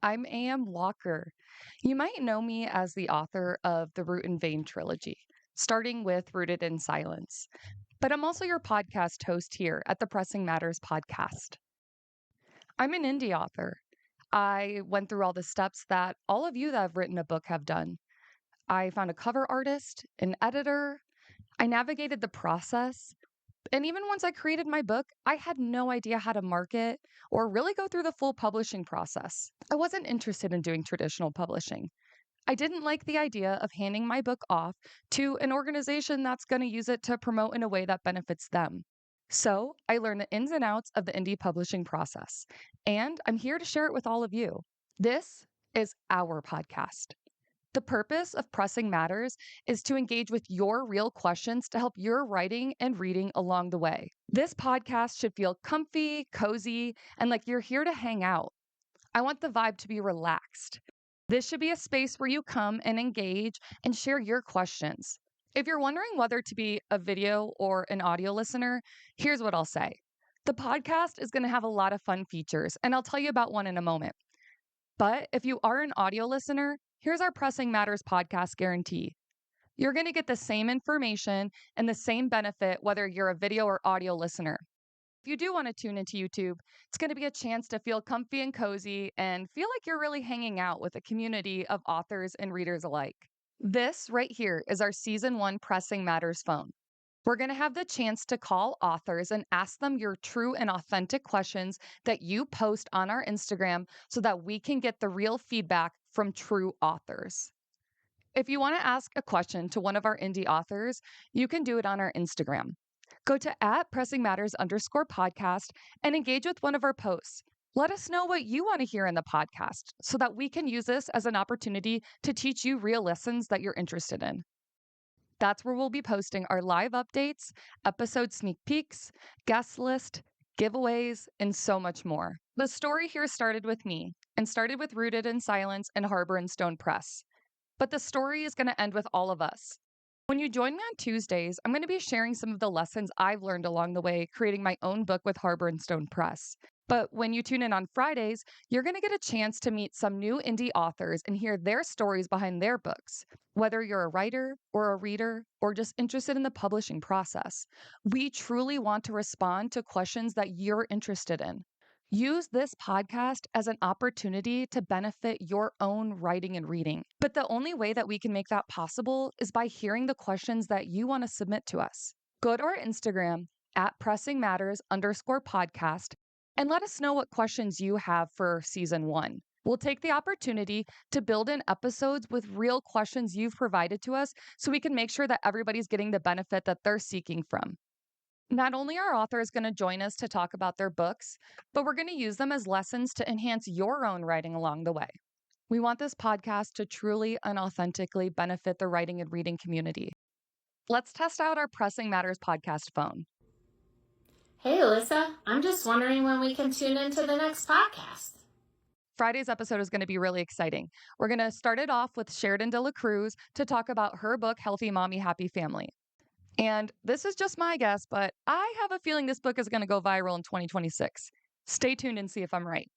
I'm A.M. Walker. You might know me as the author of the Root and Vein trilogy, starting with Rooted in Silence. But I'm also your podcast host here at the Pressing Matters podcast. I'm an indie author. I went through all the steps that all of you that have written a book have done. I found a cover artist, an editor. I navigated the process. And even once I created my book, I had no idea how to market or really go through the full publishing process. I wasn't interested in doing traditional publishing. I didn't like the idea of handing my book off to an organization that's going to use it to promote in a way that benefits them. So I learned the ins and outs of the indie publishing process, and I'm here to share it with all of you. This is our podcast. The purpose of Pressing Matters is to engage with your real questions to help your writing and reading along the way. This podcast should feel comfy, cozy, and like you're here to hang out. I want the vibe to be relaxed. This should be a space where you come and engage and share your questions. If you're wondering whether to be a video or an audio listener, here's what I'll say. The podcast is going to have a lot of fun features, and I'll tell you about one in a moment. But if you are an audio listener, here's our Pressing Matters podcast guarantee. You're going to get the same information and the same benefit whether you're a video or audio listener. If you do want to tune into YouTube, it's going to be a chance to feel comfy and cozy and feel like you're really hanging out with a community of authors and readers alike. This right here is our Season 1 Pressing Matters phone. We're going to have the chance to call authors and ask them your true and authentic questions that you post on our Instagram so that we can get the real feedback from true authors. If you want to ask a question to one of our indie authors, you can do it on our Instagram. Go to @pressingmatters_podcast and engage with one of our posts. Let us know what you want to hear in the podcast so that we can use this as an opportunity to teach you real lessons that you're interested in. That's where we'll be posting our live updates, episode sneak peeks, guest list, giveaways, and so much more. The story here started with me and started with Rooted in Silence and Harbor and Stone Press. But the story is going to end with all of us. When you join me on Tuesdays, I'm going to be sharing some of the lessons I've learned along the way creating my own book with Harbor and Stone Press. But when you tune in on Fridays, you're going to get a chance to meet some new indie authors and hear their stories behind their books. Whether you're a writer or a reader or just interested in the publishing process, we truly want to respond to questions that you're interested in. Use this podcast as an opportunity to benefit your own writing and reading. But the only way that we can make that possible is by hearing the questions that you want to submit to us. Go to our Instagram @pressingmatters_podcast and let us know what questions you have for Season 1. We'll take the opportunity to build in episodes with real questions you've provided to us so we can make sure that everybody's getting the benefit that they're seeking from. Not only are authors going to join us to talk about their books, but we're going to use them as lessons to enhance your own writing along the way. We want this podcast to truly and authentically benefit the writing and reading community. Let's test out our Pressing Matters podcast phone. Hey, Alyssa, I'm just wondering when we can tune into the next podcast. Friday's episode is going to be really exciting. We're going to start it off with Sheridan De La Cruz to talk about her book, Healthy Mommy, Happy Family. And this is just my guess, but I have a feeling this book is going to go viral in 2026. Stay tuned and see if I'm right.